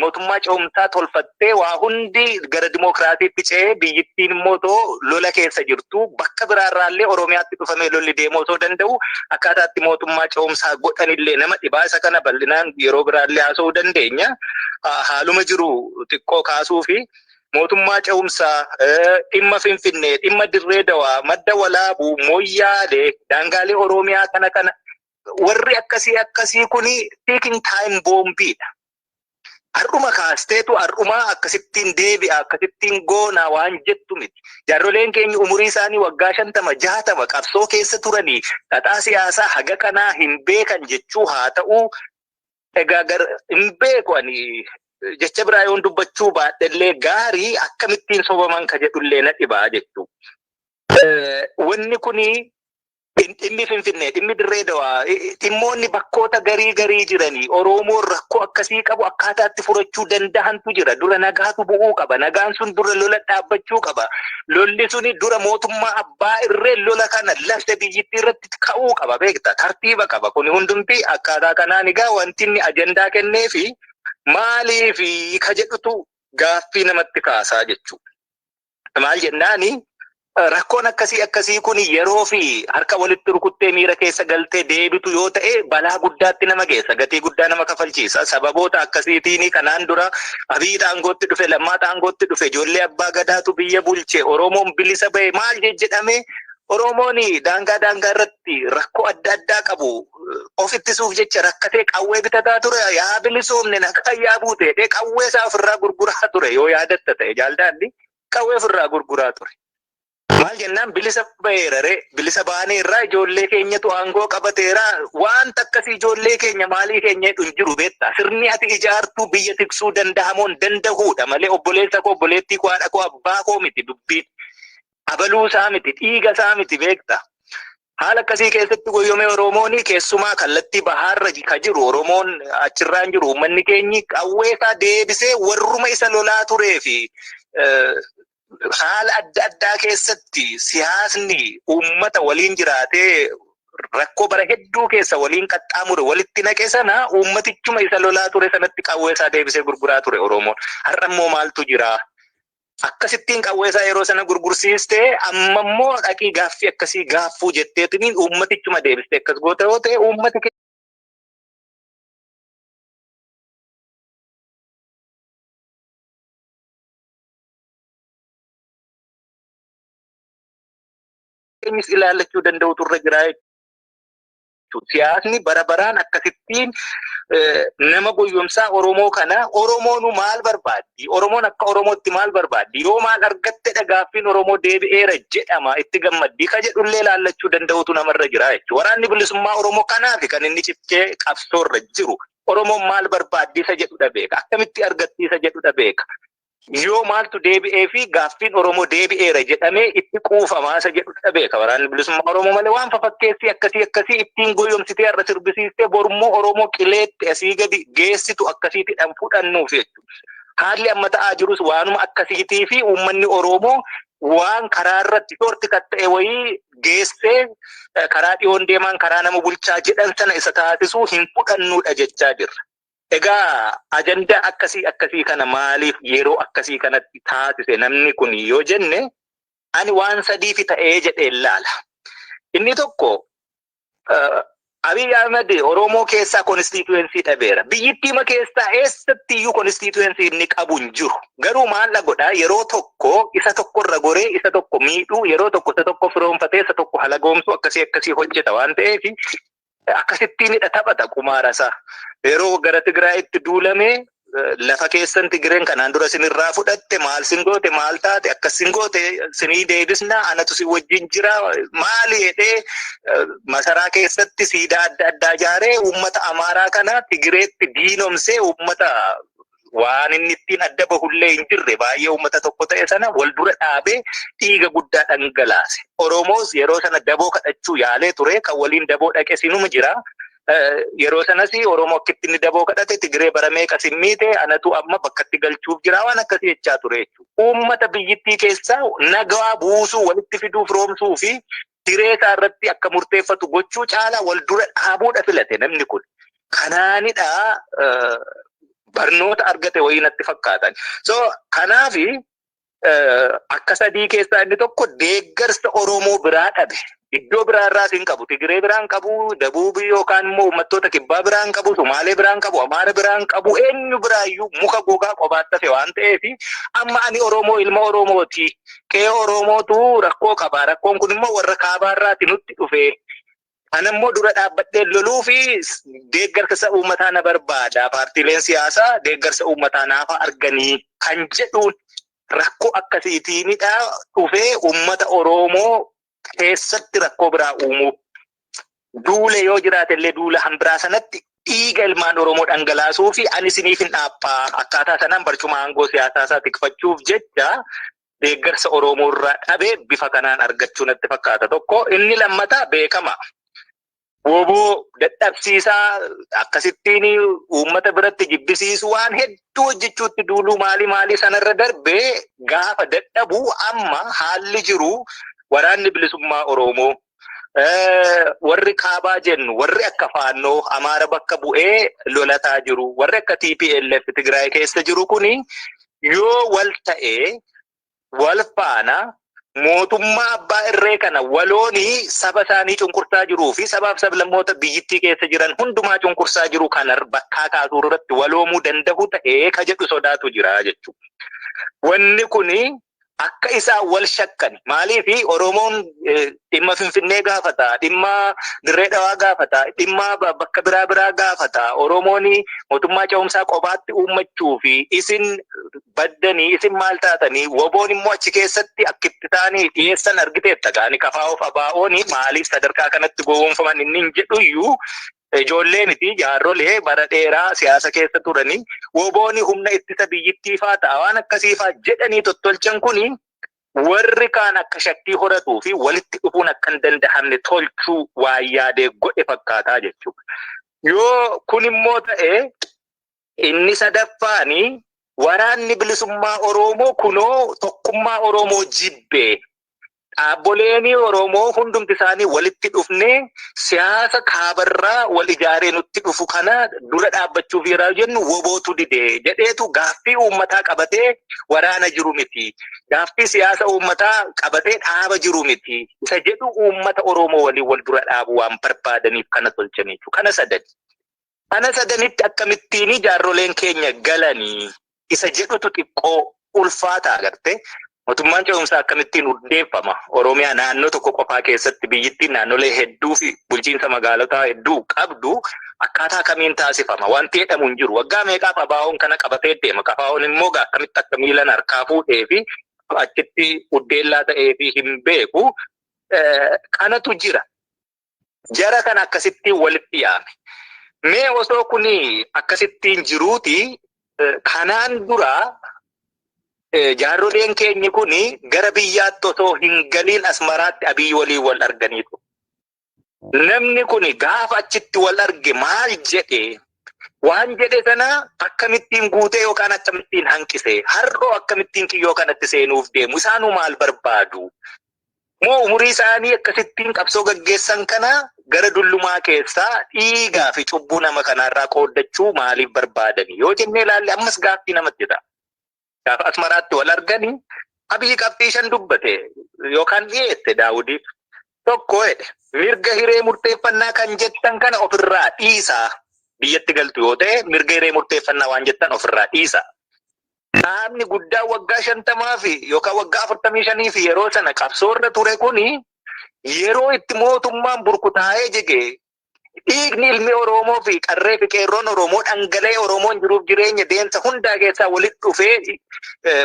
mootummaa ce'umsaa tolfattee waa hundi gara dimokiraatiitti ce'ee biyyittiin immoo lola keessa jirtu bakka biraarraallee Oromiyaatti dhufamee lolli deemuu osoo danda'u akkaataatti mootummaa ce'umsaa godhanillee nama dhibaa isa kana bal'inaan yeroo biraallee haasa'uu dandeenya. Haaluma jiru xiqqoo kaasuu fi mootummaa ce'umsaa dhimma Finfinnee, dhimma Dirree Dawaa, madda walaabuu, Moyyaalee, daangaalee Oromiyaa kana warri akkasii kuni taking time boombiidha. Har'uma kaasteetu har'umaa akkasittiin deebi'a, akkasittiin goona waan jettu miti. Jaarroleen keenya umurii isaanii waggaa 50-60 qabsoo keessa turanii xaxaa siyaasaa haga kanaa hin beekan jechuu haa ta'u egaa hin beeku ani jecha biraa yoon dubbachuu baadhellee gaarii akkamittiin sobaman ka jedhullee na dhibaa jechuu. Wanni kuni dhimmi Finfinnee, dhimmi Dirree Dawaa, dhimmoonni bakkoota garii jiranii Oromoon rakkoo akkasii qabu akkaataatti furachuu danda'antu jira. Dura nagaatu bu'uu qaba. Nagaan sun dura lola dhaabbachuu qaba. Lolli suni dura mootummaa abbaa irree lola kana lafte biyyittii irratti ka'uu qaba beekta. Tartiiba qaba. Kuni hundumti akkaataa kanaan egaa wanti inni ajandaa kenneefi maaliifi ka jedhutu gaaffii namatti kaasaa jechuudha. Maal jennaani? Rakkoon akkasii kun yeroo fi harka walitti rukuttee miira keessa galtee deebitu yoo ta'e balaa guddaatti nama geessa. Gatii guddaa nama kafalchiisa. Sababoota akkasiitiin kanaan dura Abiy aangootti dhufe, Lammaa aangootti dhufe, ijoollee abbaa gadaatu biyya bulche, Oromoon bilisa bahe maal jedhame Oromoon daangaa irratti rakkoo adda addaa qabu. Of ittisuuf jecha rakkatee qawwee bitataa ture. Yaa bilisoomne nagaa yaa buute qawwee isaa ofirraa gurguraa ture yoo yaadatta ta'e jaalladhi qawwee ofirraa gurguraa ture. Maal jennaan bilisa baheerare bilisa baaneerraa ijoollee keenyatu aangoo qabateera waan akkasii ijoollee keenya maalii keenya hin jiru beektaa sirni ati ijaartuu biyya tiksuu danda'amoon danda'uudha malee obboleessa koo obboleettii koo haadha koo abbaa koo miti dubbiin abaluu isaa miti dhiiga isaa miti beektaa. Haala akkasii keessatti goyyomee Oromoon keessumaa kallattii bahaarra ka jiru Oromoon achirraan jiru uummanni keenyi qawwee isaa deebisee warruma isa lolaa turee fi haala adda addaa keessatti siyaasni uummata waliin jiraatee rakkoo bara hedduu keessa waliin qaxxaamure walitti naqe sana uummatichuma isa lolaa ture sanatti qawwee isaa deebisee gurguraa ture Oromoon. Har'a immoo maaltu jira? Akkasittiin qawwee isaa yeroo sana gurgursiistee amma immoo dhaqii gaaffii akkasii gaaffuu jetteetiniin uummatichuma deebistee akkas goota yoo ta'e uummati keenyas ilaallachuu danda'u turre jira jechuudha. Siyaasni bara baraan akkasittiin nama goyyomsaa Oromoo kana Oromoon maal barbaaddi? Oromoon akka Oromootti maal barbaaddi? Yoo maal argattedha gaaffiin Oromoo deebi'eera jedhama itti gammaddii ka jedhullee ilaallachuu danda'utu namarra jira jechuudha. Waraanni bilisummaa Oromoo kanaaf kan inni cichee qabsoorra jiru. Oromoon maal barbaaddi isa jedhudha beeka. Akkamitti argatti isa jedhudha beeka. Yoo maaltu deebi'ee fi gaaffiin Oromoo deebi'eera jedhamee itti quufamaa isa jedhudha beeka. Waraanni bilisummaa Oromoo malee waan fafakkeessi akkasii ittiin goyyomsitee har'a sirbisiistee borummoo Oromoo qileetti asii gadi geessitu akkasiitidhaan fudhannuuf jechuudha. Haalli amma ta'aa jirus waanuma akkasiitii fi uummanni Oromoo waan karaa irratti shorti ta'e wayii geessee karaa dhiyoon deemaan karaa nama bulchaa jedhan sana isa taasisuu hin fudhannuudha jechaa jirra. Egaa ajandaa akkasii kana maaliif yeroo akkasii kanatti taasise namni kun yoo jenne ani waan sadiifi ta'ee jedhee ilaala. Inni tokko Abiy Ahmed Oromoo keessaa konstituensii dhabeera. Biyyittiima keessaa eessatti iyyuu konstituensii inni qabu hin jiru. Garuu maal godhaa yeroo tokko isa tokkorra goree isa tokko miidhuu yeroo tokko isa tokko firoonfatee isa tokko halagoomsuu akkasii hojjeta waan ta'eef akkasittiinidha taphata qumaarasaa. Yeroo gara Tigraayitti duulamee lafa keessan Tigreen kanaan dura sinirraa fudhatte maal sin goote maal taate akkas sin goote sinii deebisna anatu si wajjin jira maali jedhee masaraa keessatti siidaa adda addaa ijaaree uummata Amaaraa kana Tigreetti diinomsee uummata waan inni ittiin adda bahullee hin jirre baay'ee uummata tokko ta'e sana wal dura dhaabee dhiiga guddaa dhangalaase. Oromoos yeroo sana daboo kadhachuu yaalee ture kan waliin daboo dhaqe sinuma jira. Yeroo sanas Oromoo akkitti inni daboo kadhate Tigree bara meeqa simmiite anatu amma bakkatti galchuuf jira waan akkasii jechaa ture jechuudha. Uummata biyyittii keessaa nagaa buusuu walitti fiduu firoomsuu fi diree isaa irratti akka murteeffatu gochuu caalaa wal dura dhaabuudha filate namni kun. Kanaanidha barnoota argate wayii natti fakkaatan. So kanaafi akka sadii keessaa inni tokko deeggarsa Oromoo biraa dhabe. Iddoo biraa irraas hin qabu. Tigiree biraan qabu, Dabuubii yookaan immoo uummattoota kibbaa biraan qabu, Somaalee biraan qabu, Amaara biraan qabu, eenyu biraayyuu muka gogaa qobaatti hafe waan ta'eef amma ani Oromoo ilma Oromooti. Qe'ee Oromootu rakkoo qaba. Rakkoon kun immoo warra kaabaarraati nutti dhufe. Anammoo dura dhaabbadhee loluu fi deeggarsa uummataa na barbaada. Paartiileen siyaasaa deeggarsa uummataa naaf arganii kan jedhuun rakkoo akkasiitiinidha dhufee uummata Oromoo keessatti rakkoo biraa uumuu. Duule yoo jiraate illee duula hanbiraa sanatti dhiiga ilmaan Oromoo dhangalaasuu fi ani isiniif hin dhaabbaa akkaataa sanaan barcuma aangoo siyaasaa isaa tikfachuuf jecha deeggarsa Oromoo irraa dhabee bifa kanaan argachuu natti fakkaata. Tokko inni lammataa beekama. Woboo dadhabsiisaa akkasittiin uummata biratti jibbisiisu waan hedduu hojjechuutti duuluu maali sanarra darbee gaafa dadhabuu amma haalli jiru waraanni bilisummaa Oromoo warri kaabaa jennu warri akka faannoo Amaara bakka bu'ee lolataa jiru warri akka TPLF Tigraay keessa jiru kuni yoo wal ta'ee wal faana mootummaa abbaa irree kana waloonii saba isaanii cunqursaa jiruu fi sabaaf sablammoota biyyittii keessa jiran hundumaa cunqursaa jiru kana bakkaa kaasuu irratti waloomuu danda'u ta'ee ka jedhu sodaatu jira jechuudha. Wanni kuni akka isaa wal shakkan maaliifi Oromoon dhimma Finfinnee gaafata, dhimma Dirree Dhawaa gaafata, dhimma bakka biraa gaafata. Oromoon mootummaa ce'umsaa qobaatti uummachuu fi isin baddanii isin maal taatanii woboon immoo achi keessatti akkitti taanii dhiyeessan argiteetta gaani kafaa'oof abaa'oon maaliif sadarkaa kanatti gowwoomfaman inni hin jedhuyyuu ijoollee miti jaarrolee bara dheeraa siyaasa keessa turanii woboon humna ittisa biyyittiifaa ta'a waan akkasiifaa jedhanii tottolchan kuni warri kaan akka shakkii horatuu fi walitti dhufuun akka hin danda'amne tolchuu waa yaadee godhe fakkaataa jechuudha. Yoo kun immoo ta'e inni sadaffaanii waraanni bilisummaa Oromoo kunoo tokkummaa Oromoo jibbee dhaabboleen Oromoo hundumti isaanii walitti dhufnee siyaasa kaabarraa wal ijaaree nutti dhufu kana dura dhaabbachuuf yeroo jennu wobootu didee jedheetu gaaffii uummataa qabatee waraana jiru miti. Gaaffii siyaasa uummataa qabatee dhaaba jiru miti. Isa jedhu uummata Oromoo waliin wal dura dhaabu waan barbaadaniif kana tolchaniitu. Kana sadanitti akkamittiin jaarroleen keenya galanii isa jedhutu xiqqoo ulfaataa agarte. Mootummaan ce'umsaa akkamittiin hundeeffama. Oromiyaa naannoo tokko qofaa keessatti biyyittiin naannolee hedduu fi bulchiinsa magaalotaa hedduu qabdu akkaataa kamiin taasifama. Wanti jedhamu hin jiru. Waggaa meeqaaf abaa'oon kana qabatee deema. Kafaa'oon immoo akkamitti akka miilan harkaa fuudhee fi achitti uddeellaa ta'ee fi hin beeku. Kanatu jira. Jara kana akkasittiin walitti yaame. Mee osoo kuni akkasittiin jiruuti kanaan dura jaarroleen keenya kuni gara biyyaatti osoo hin galiin Asmaraatti Abiyyi waliin wal arganiitu. Namni kuni gaafa achitti wal arge maal jedhee waan jedhe sana akkamittiin guutee yookaan akkamittiin hanqisee har'oo akkamittiin kiyyoo kanatti seenuuf deemu isaanuu maal barbaadu? Moo umurii isaanii akkasittiin qabsoo gaggeessan kana gara dullumaa keessaa dhiigaa fi cubbuu nama kanaarraa qooddachuu maaliif barbaadani? Yoo jennee ilaalle ammas gaaffii namatti ta'a. Gaafa Asmaraatti wal arganii Abiyyi qabxii shan dubbate yookaan dhiyeesse Daawudiif tokko jedhe mirga hiree murteeffannaa kan jettan kana ofirraa dhiisaa biyyatti galtu yoo ta'e mirga hiree murteeffannaa waan jettan ofirraa dhiisaa. Dhaabni guddaa waggaa 50 fi yookaan waggaa 45 fi yeroo sana qabsoorra ture kuni yeroo itti mootummaan burkutaa'ee jige dhiigni ilmi Oromoo fi qarree fi qeerroon Oromoo dhangala'ee Oromoon jiruuf jireenya deemsa hundaa keessaa walitti dhufee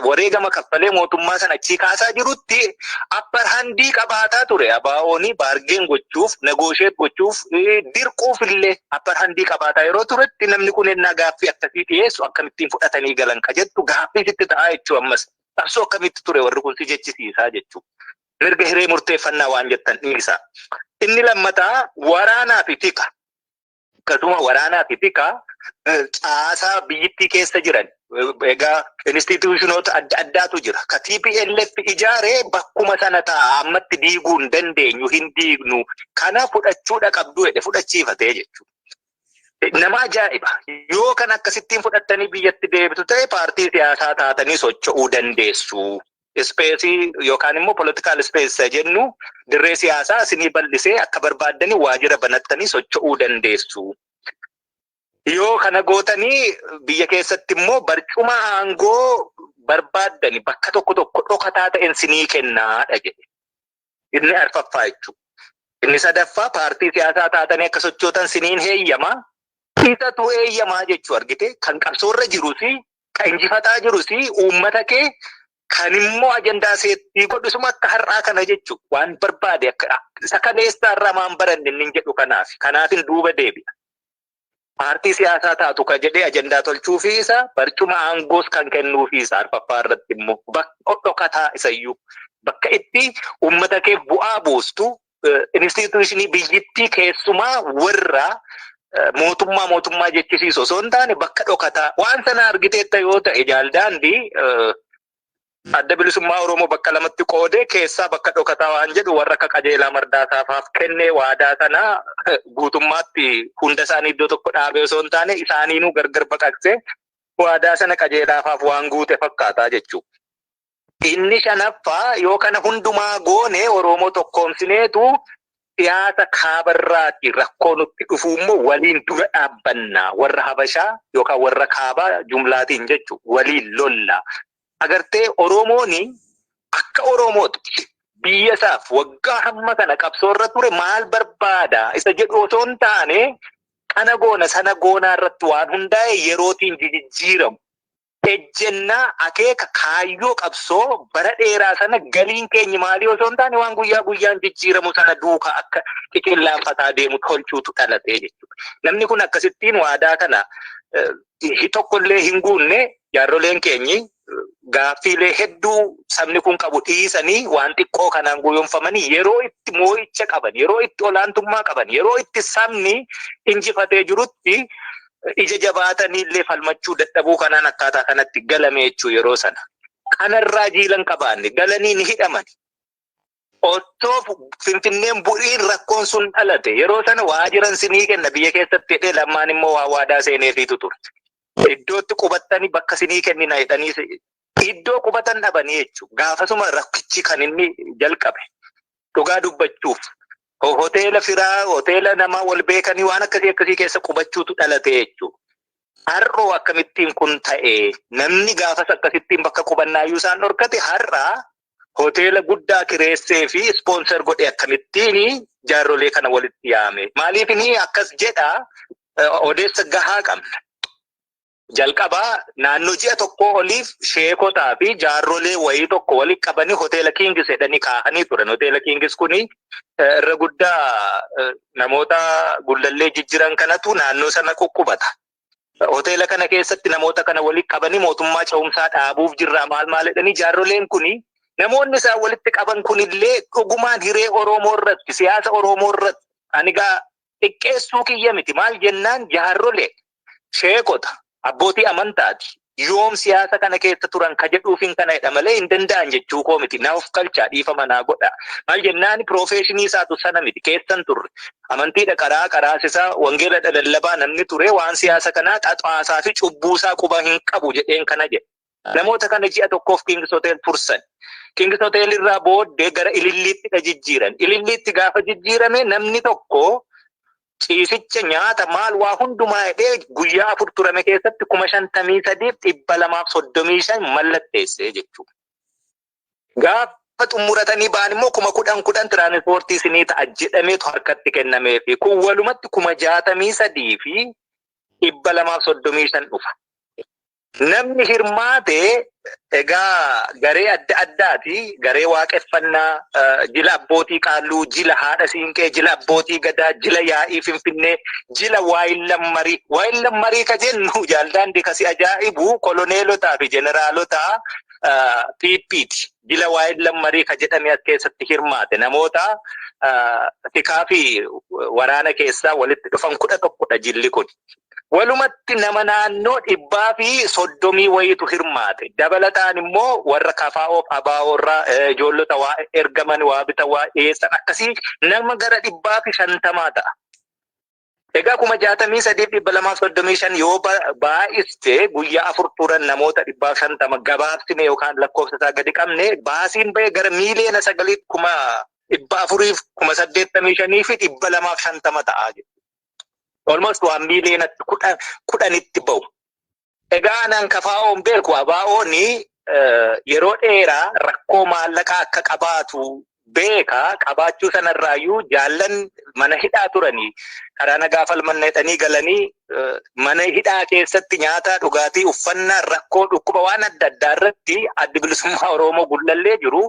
wareegama kaffalee mootummaa sana achii kaasaa jirutti upper handii qabaataa ture. Abaa'oon baargeen gochuuf, negoosheet gochuuf, dirquuf illee upper handii qabaataa yeroo turetti namni kun ennaa gaaffii akkasii dhiyeessu akkamittiin fudhatanii galan ka jettu gaaffii sitti ta'aa jechuu ammas. Qabsoo akkamitti ture warri kun si jechisiisaa jechuu. Mirga hiree murteeffannaa waan jettan dhiisaa. Inni lammataa waraanaa fi tika. Akkasuma waraanaa fi tika caasaa biyyittii keessa jiran egaa instituushinoota adda addaatu jira. Ka TPLF ijaaree bakkuma sana ta'a ammatti diiguu hin dandeenyu hin diignu kana fudhachuudha qabdu jedhe fudhachiifatee jechuudha. Nama ajaa'iba. Yoo kan akkasittiin fudhattanii biyyatti deebitu ta'e paartii siyaasaa taatanii socho'uu dandeessu. Ispeesii yookaan immoo politikaal ispeesii jennu dirree siyaasaa isinii bal'isee akka barbaaddanii waajjira banattanii socho'uu dandeessu. Yoo kana gootanii biyya keessatti immoo barcuma aangoo barbaaddani bakka tokko dhokataa ta'een isinii kennaadha jedhe. Inni arfaffaa jechuudha. Inni sadaffaa paartii siyaasaa taatanii akka sochootan isiniin heeyyama. Isatu heeyyamaa jechuu argite kan qabsoorra jirus kan injifataa jirus uummata kee kan immoo ajandaa seettii godhusuma akka har'aa kana jechuu waan barbaade akka isa kaleessaa irraa maan baranne inni jedhu kanaafin duuba deebi'a. Paartii siyaasaa taatu ka jedhee ajandaa tolchuufi isa barcuma aangoos kan kennuufi isa arfaffaa irratti immoo bakka dhokataa isayyuu bakka itti uummata kee bu'aa buustu instituushinii biyyittii keessumaa warra mootummaa jechisiisu osoo hin taane bakka dhokataa waan sana argiteetta yoo ta'e jaaldaandii adda bilisummaa Oromoo bakka lamatti qoodee keessaa bakka dhokataa waan jedhu warra akka qajeelaa Mardaasaaf kennee waadaa sana guutummaatti hunda isaanii iddoo tokko dhaabee osoo hin taane isaaniinuu gargar baqaqsee waadaa sana qajeelaafaaf waan guute fakkaataa jechuudha. Inni shanaffaa yoo kana hundumaa goone Oromoo tokkoomsineetu siyaasa kaabarraati rakkoo nutti dhufu immoo waliin dura dhaabbannaa warra Habashaa yookaan warra kaabaa jumlaatiin jechuudha waliin lolla. Agartee Oromooni akka Oromootti biyya isaaf waggaa hamma kana qabsoorra ture maal barbaada isa jedhu osoo hin taane kana goona sana goonaa irratti waan hundaa'e yerootiin jijjiiramu. Ejjennaa akeeka kaayyoo qabsoo bara dheeraa sana galiin keenya maalii osoo hin taane waan guyyaa guyyaan jijjiiramu sana duuka akka xiqillaanfataa deemu tolchuutu dhalatee jechuudha. Namni kun akkasittiin waadaa kana tokkollee hin guunne jaarroleen keenyi gaaffiilee hedduu sabni kun qabu dhiisanii waan xiqqoo kanaan guyyoomfamanii yeroo itti moo'icha qaban yeroo itti olaantummaa qaban yeroo itti sabni injifatee jirutti ija jabaatanii illee falmachuu dadhabuu kanaan akkaataa kanatti galame jechuu yeroo sana. Kanarraa jiilan qabaanne galanii ni hidhaman. Otoo Finfinneen bu'iin rakkoon sun dhalate yeroo sana waajiran sinii kenna biyya keessatti hidhee lammaan immoo waa waadaa seeneefiitu ture. Iddootti qubattanii bakka sinii kennina jedhanii iddoo qubatan dhabanii jechuudha. Gaafasuma rakkichi kan inni jalqabe dhugaa dubbachuuf. Hoteela firaa, hoteela namaa wal beekanii waan akkasii keessa qubachuutu dhalate jechuudha. Har'oo akkamittiin kun ta'e namni gaafas akkasittiin bakka qubannaayyuu isaan dhorkate har'aa hoteela guddaa kireessee fi ispoonsar godhe akkamittiin jaarrolee kana walitti yaame. Maaliif inni akkas jedhaa odeessa gahaa qabna. Jalqabaa naannoo ji'a tokko oliif sheekotaa fi jaarrolee wayii tokko walitti qabanii hoteela Kingis jedhanii kaa'anii turan. Hoteela Kingis kuni irra guddaa namoota gullallee jijjiran kanatu naannoo sana quqqubata. Hoteela kana keessatti namoota kana walitti qabanii mootummaa ce'umsaa dhaabuuf jirraa maal jedhanii jaarroleen kuni namoonni isaan walitti qaban kunillee dhugumaan hiree Oromoo irratti siyaasa Oromoo irratti anigaa xiqqeessuu kiyya miti maal jennaan jaarrolee sheekota abbootii amantaati. Yoom siyaasa kana keessa turan ka jedhuufin kana jedha malee hin danda'an jechuu koo miti. Naaf galchaa dhiifama naa godha. Maal jennaan piroofeeshinii isaatu sana miti keessan turre. Amantiidha qaraasisaa wangeela lallabaa namni ture waan siyaasa kanaa xaxaasaa fi cubbuusaa quba hin qabu jedheen kana jedhe. Namoota kana ji'a tokkoof Kingis Hotel tursan. Kingis Hotel irraa booddee gara Ililliitti jijjiiran. Ililliitti gaafa jijjiirame namni tokko ciisicha nyaata maal waa hundumaa jedhee guyyaa 4 turame keessatti 53,235 mallatteessee jechuudha. Gaafa xumuratanii ba'an immoo 10,000 tiraanspoortii isinii ta'a jedhameetu harkatti kennamee fi kun walumatti 63,235 dhufa. Namni hirmaate egaa garee adda addaati. Garee waaqeffannaa, jila abbootii qaalluu, jila haadha siinqee, jila abbootii gadaa, jila yaa'ii Finfinnee, jila waayillammarii. Waayillammarii ka jennu jaaldaandii kasi ajaa'ibu koloneelotaa fi jeneraalotaa PP'ti. Jila waayillammarii ka jedhame as keessatti hirmaate namoota tikaa fi waraana keessaa walitti dhufan 11 jilli kun. Walumatti nama naannoo 130 wayitu hirmaate. Dabalataan immoo warra kafaa'oof abaaworraa ijoollota waa ergaman waa bita waa dhiyeessan akkasii nama gara 150 ta'a. Egaa kuma 63,235 yoo baay'iste guyyaa 4 turan namoota 150 gabaabsine yookaan lakkoofsa isaa gadi qabne baasiin ba'e gara miiliyoona 9,485 fi 250 ta'aa jiru. Almost 1 miiliyoona 10tti ba'u. Egaa nan kafaa'oon beeku abaa'ooni yeroo dheeraa rakkoo maallaqaa akka qabaatu beeka qabaachuu sanarraayyuu jaallan mana hidhaa turanii karaa nagaa falmanneetanii galanii mana hidhaa keessatti nyaata dhugaatii uffannaa rakkoo dhukkuba waan adda addaa irratti addi bilisummaa Oromoo gullallee jiru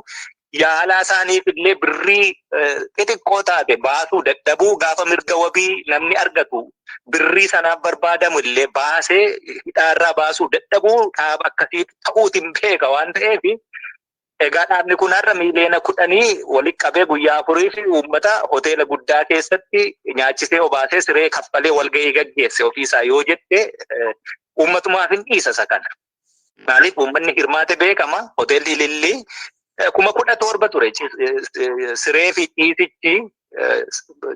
yaalaa isaaniif illee birrii xixiqqoo taate baasuu dadhabuu gaafa mirga wabii namni argatu birrii sanaaf barbaadamu illee baasee hidhaarraa baasuu dadhabuu dhaaba akkasii ta'uutiin beeka waan ta'eef egaa dhaabni kun har'a miiliyoona 10 walitti qabee guyyaa 4 fi uummata hoteela guddaa keessatti nyaachisee obaasee siree kaffalee walgahii gaggeesse ofiisaa yoo jette uummatumaaf hin dhiisa isa kana. Maaliif uummanni hirmaate beekama hoteelli Ilillii 17,000 ture siree fi ciisichi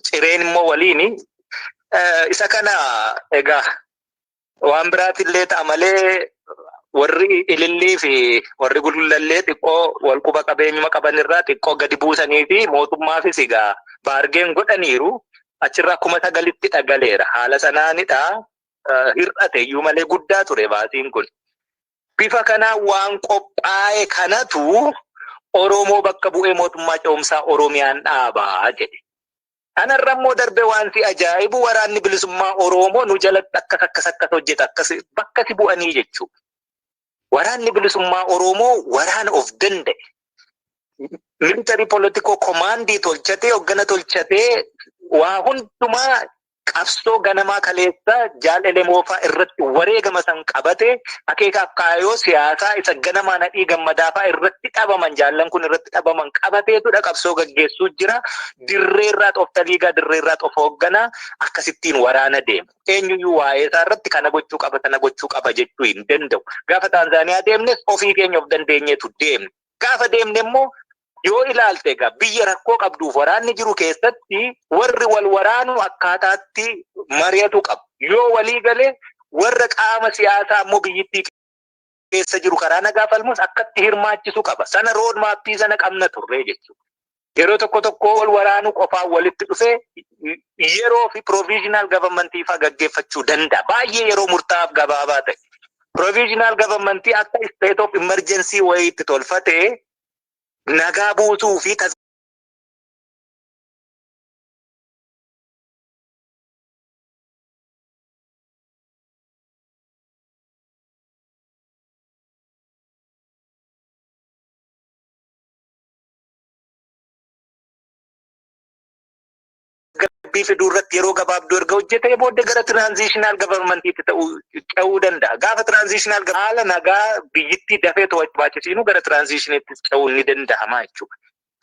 cireen immoo waliini isa kana egaa waan biraatillee ta'a malee warri Ilillii fi warri Gullallee xiqqoo wal quba qabeenyuma qabanirraa xiqqoo gadi buusanii fi mootummaafis egaa baargeen godhaniiru achirraa 9,000tti dhagaleera. Haala sanaanidha hir'ate iyyuu malee guddaa ture baasiin kun. Bifa kanaan waan qophaa'e kanatu Oromoo bakka bu'ee mootummaa ce'umsaa Oromiyaan dhaabaa jedhe. Kanarra immoo darbe waan si ajaa'ibu waraanni bilisummaa Oromoo nu jalatti akkas hojjeta akkas bakka si bu'anii jechuudha. Waraanni bilisummaa Oromoo waraana of danda'e. Military political commandii tolchatee hoggana tolchatee waa hundumaa qabsoo ganamaa kaleessa jaalala moofaa irratti wareegama san qabate akeekaaf kaayoo siyaasaa isa ganamaa nadhii gammadaafaa irratti dhabaman jaallan kun irratti dhabaman qabateetudha qabsoo gaggeessuu jira. Dirreerraa of taliigaa dirreerraa of hoogganaa akkasittiin waraana deema. Eenyuyyuu waa'ee isaa irratti kana gochuu qaba kana gochuu qaba jechuu hin danda'u. Gaafa Taanzaaniyaa deemnes ofii keenya of dandeenyeetu deemne. Gaafa deemne immoo yoo ilaalte egaa biyya rakkoo qabduuf waraanni jiru keessatti warri wal waraanu akkaataatti mari'atu qabu. Yoo walii galee warra qaama siyaasaa immoo biyyittii keessa jiru karaa nagaa falmus akkatti hirmaachisuu qaba. Sana rood maappii sana qabna turre jechuudha. Yeroo tokko wal waraanuu qofaan walitti dhufee yeroo fi provisional government faa gaggeeffachuu danda'a. Baay'ee yeroo murtaa'aaf gabaabaa ta'e. Provisional government akka state of emergency wayiitti tolfatee nagaa buusuu fi fiduu irratti yeroo gabaabduu erga hojjetee booddee gara transitional governmentiitti ce'uu danda'a. Gaafa transitional haala nagaa biyyittii dafee to'achiisiinu gara transitionitti ce'uun ni danda'ama jechuudha.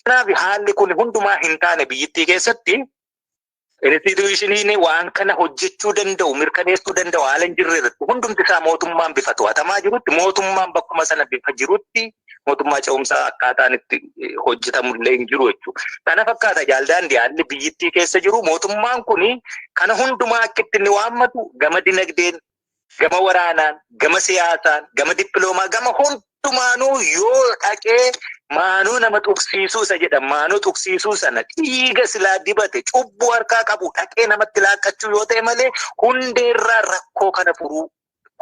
Kanaaf haalli kun hundumaa hin taane biyyittii keessatti institutioniin waan kana hojjechuu danda'u mirkaneessuu danda'u haala hin jirre irratti hundumti isaa mootummaan bifa to'atamaa jirutti mootummaan bakkuma sana bifa jirutti mootummaa ce'umsaa akkaataan itti hojjetamullee hin jiru jechuudha. Kana fakkaata jaaldaandii haalli biyyittii keessa jiru mootummaan kuni kana hundumaa akka itti inni waammatu gama dinagdeen, gama waraanaan, gama siyaasaan, gama dippiloomaa, gama hundumaanuu yoo dhaqee maanuu nama tuqsiisuu isa jedhama. Maanuu tuqsiisuu sana dhiiga silaa dibate cubbuu harkaa qabu dhaqee namatti laaqqachuu yoo ta'e malee hundeerraa rakkoo kana furuu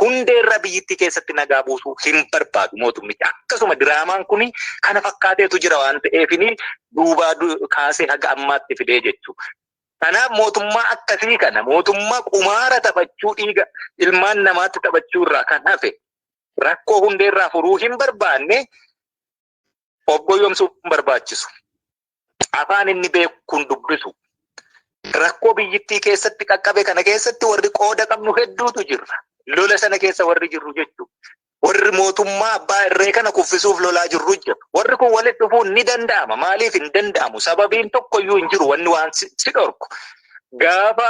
hundeerra biyyittii keessatti nagaa buusuu hin barbaadu mootummichi. Akkasuma diraamaan kun kana fakkaateetu jira waan ta'eefini duubaa kaasee haga ammaatti fidee jechuudha. Kanaaf mootummaa akkasii kana mootummaa qumaara taphachuu dhiiga ilmaan namaatti taphachuu irraa kan hafe rakkoo hundeerraa furuu hin barbaanne obboyoomsuu hin barbaachisu. Afaan inni beekuun dubbisu. Rakkoo biyyittii keessatti qaqqabe kana keessatti warri qooda qabnu hedduutu jirra. Lola sana keessa warri jirru jechuudha. Warri mootummaa abbaa irree kana kuffisuuf lolaa jirru jiru. Warri kun walitti dhufuun ni danda'ama. Maaliif hin danda'amu? Sababiin tokkoyyuu hin jiru wanni waan si dhorku. Gaafa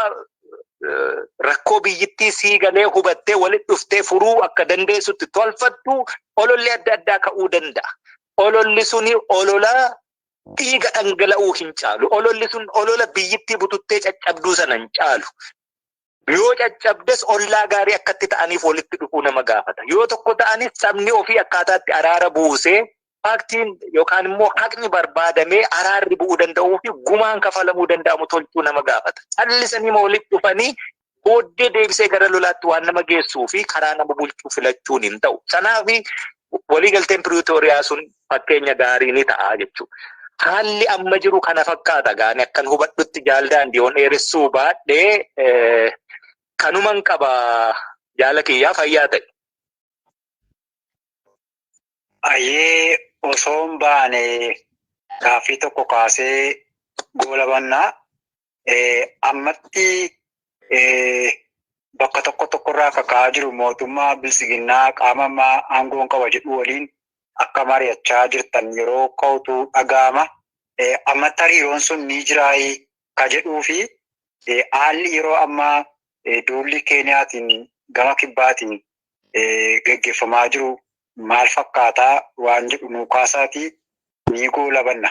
rakkoo biyyittii sii galee hubattee walitti dhuftee furuu akka dandeessutti tolfattu ololli adda addaa ka'uu danda'a. Ololli suni ololaa dhiiga dhangala'uu hin caalu. Ololli sun olola biyyittii bututtee caccabduu sana hin caalu. Yoo caccabdes ollaa gaarii akkatti ta'aniif walitti dhufuu nama gaafata. Yoo tokko ta'anis sabni ofii akkaataatti araara buusee faktiin yookaan immoo haqni barbaadamee araarri bu'uu danda'uu fi gumaan kafalamuu danda'amu tolchuu nama gaafata. Callisanii walitti dhufanii booddee deebisee gara lolaatti waan nama geessuu fi karaa nama bulchuu filachuun hin ta'u. Kanaaf waliigalteen Piriitooriyaa sun fakkeenya gaarii ni ta'a jechuudha. Haalli amma jiru kana fakkaata gaani akkan hubadhutti Jaaldaandii on dheeressuu baadhee kanuman qaba jaala kiyyaa fayyaa ta'e. Ayyee osoon baane gaaffii tokko kaasee goolabannaa ammatti bakka tokkorraa kaka'aa jiru mootummaa bilisiginnaa qaama aangoon qaba jedhu waliin akka mari'achaa jirtan yeroo ka'utu dhaga'ama. Ammatti hariiroon sun ni jiraayii ka jedhuu fi haalli yeroo ammaa duulli Keeniyaatiin gama kibbaatiin gaggeeffamaa jiru maal fakkaataa waan jedhu nuu kaasaatii ni goolabanna.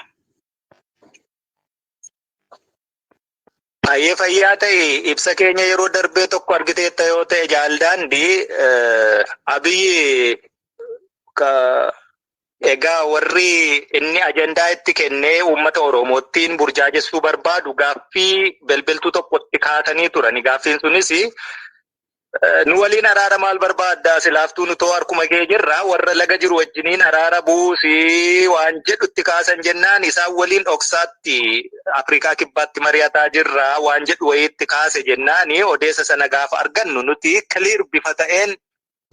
Ayyee fayyaa ta'e ibsa keenya yeroo darbee tokko argiteetta yoo ta'e Jaaldaandii Abiyyi egaa warri inni ajandaa itti kennee uummata Oromoottiin burjaajessuu barbaadu gaaffii belbeltuu tokkotti kaatanii turani. Gaaffiin sunis nu waliin araara maal barbaaddaa silaaftuu nu too harkuma kee jirra warra laga jiru wajjiniin araara buusii waan jedhutti kaasan jennaan isaan waliin dhoksaatti Afrikaa kibbaatti mari'ataa jirra waan jedhu wayiitti kaase jennaani odeessa sana gaafa argannu nuti clear bifa ta'een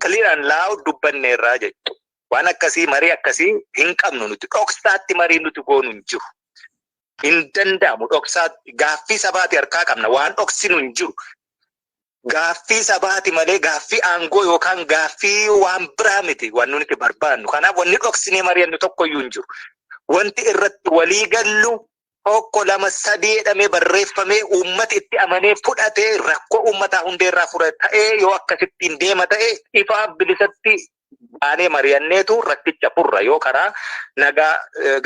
clear and loud dubbanneerraa jechuudha. Waan akkasii marii akkasii hin qabnu nuti dhoksaatti marii nuti goonu hin jiru. Hin danda'amu dhoksaatti gaaffii sabaati harkaa qabna waan dhoksinu hin jiru. Gaaffii sabaati malee gaaffii aangoo yookaan gaaffii waan biraa miti waan nuti barbaannu. Kanaaf wanni dhoksinee mari'annu tokkoyyuu hin jiru. Wanti irratti walii gallu tokko lama sadii jedhamee barreeffamee uummati itti amanee fudhatee rakkoo uummataa hundeerraa fura ta'ee yoo akkasittiin deema ta'e ifaaf bilisatti baanee mari'anneetu rakkicha furra yoo karaa nagaa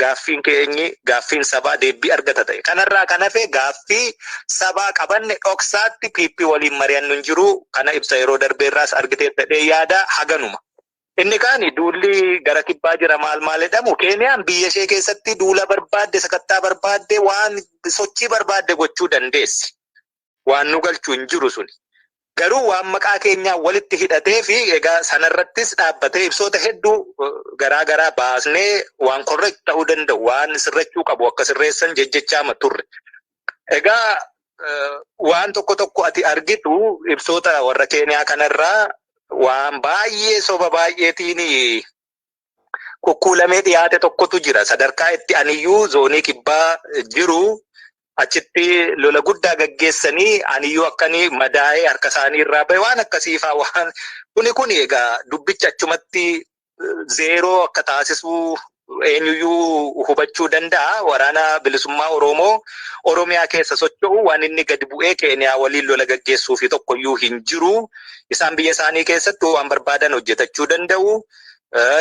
gaaffiin keenyi gaaffiin sabaa deebii argata ta'e. Kanarraa kan hafe gaaffii sabaa qabanne dhoksaatti piippii waliin mari'annu hin jiru. Kana ibsa yeroo darbeerraas argitee ta'ee yaada haganuma. Inni kaani duulli gara kibbaa jira maal jedhamu Keeniyaan biyya ishee keessatti duula barbaadde sakattaa barbaadde waan sochii barbaadde gochuu dandeessi. Waan nu galchuu hin jiru suni. Garuu waan maqaa keenyaa walitti hidhatee fi egaa sanarrattis dhaabbatee ibsoota hedduu garaa baasnee waan korrekt ta'uu danda'u waan sirrachuu qabu akka sirreessan jejjechaa turre. Egaa waan tokko ati argitu ibsoota warra Keeniyaa kanarraa waan baay'ee soba baay'eetiin kukkuulamee dhiyaate tokkotu jira. Sadarkaa itti aniyyuu zoonii kibbaa jiru. Achitti lola guddaa gaggeessanii aniyyuu akkanii madaa'ee harka isaanii irraa bahe waan akkasiifaa waan kun egaa dubbicha achumatti zeeroo akka taasisuu eenyuyyuu hubachuu danda'a. Waraana bilisummaa Oromoo Oromiyaa keessa socho'u waan inni gadi bu'ee Keeniyaa waliin lola gaggeessuu fi tokkoyyuu hin jiru. Isaan biyya isaanii keessatti waan barbaadan hojjetachuu danda'u.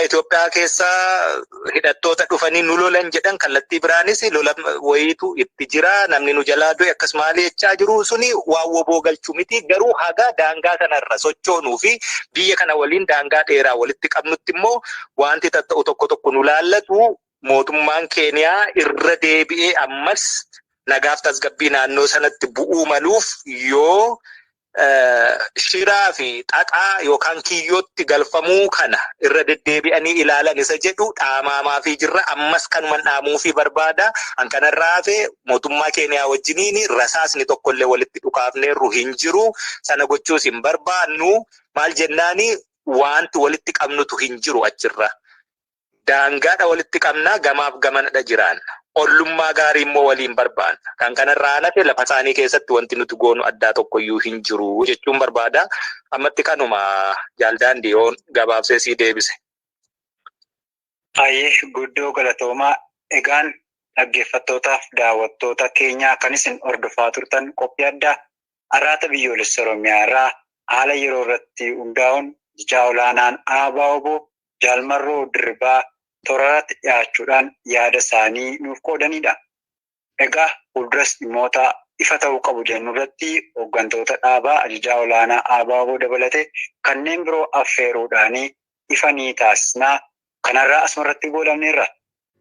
Itoophiyaa keessa hidhattoota dhufanii nu lolan jedhan kallattii biraanis lola wayiitu itti jira. Namni nu jalaa du'e akkasumas jechaa jiru suni waan woboo galchuu miti. Garuu haga daangaa kanarra sochoonuu fi biyya kana waliin daangaa dheeraa walitti qabnutti immoo wanti ta'u tokko nu laallatu mootummaan Keeniyaa irra deebi'ee ammas nagaaf tasgabbii naannoo sanatti bu'uu maluuf yoo shiraa fi xaqaa yookaan kiyyootti galfamuu kana irra deddeebi'anii ilaalan isa jedhu dhaamaamaa fi jirra ammas kanuman dhaamuu fi barbaada. Hankanarraa hafe mootummaa Keeniyaa wajjiniin rasaasni tokkollee walitti dhukaafneerru hin jiru. Sana gochuus hin barbaannu. Maal jennaani wanti walitti qabnutu hin jiru achirra. Daangaadha walitti qabnaa gamaaf gamanadha jiraan. Ollummaa gaarii immoo waliin barbaanna. Kan kanarraa hafe lafa isaanii keessatti wanti nuti goonu addaa tokkoyyuu hin jiru jechuun barbaada. Ammatti kanuma Jaaldaandii yoon gabaabsee sii deebise. Ayyee guddoo galatoomaa. Egaan dhaggeeffattootaaf daawwattoota keenyaa kan isin hordofaa turtan qophii addaa Arraata Biyyoolessa Oromiyaa irraa haala yeroo irratti hundaa'uun jijaa olaanaan ABO Jaalmarroo Dirribaa toorarratti dhiyaachuudhaan yaada isaanii nuuf qoodanidha. Egaa fuulduras dhimmoota ifa ta'uu qabu jennu irratti hooggantoota dhaabaa ajajaa olaanaa ABO dabalate kanneen biroo affeeruudhaan ifa ni taasisnaa. Kanarraa asumarratti goolabneerra.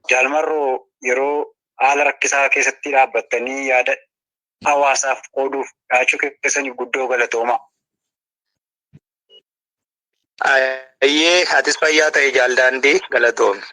Jaalmarroo yeroo haala rakkisaa keessatti dhaabbattanii yaada hawaasaaf qooduuf dhaachuu keessaniif guddoo galatooma. Ayyee atis fayyaa ta'e Jaal Daandii galatoomne.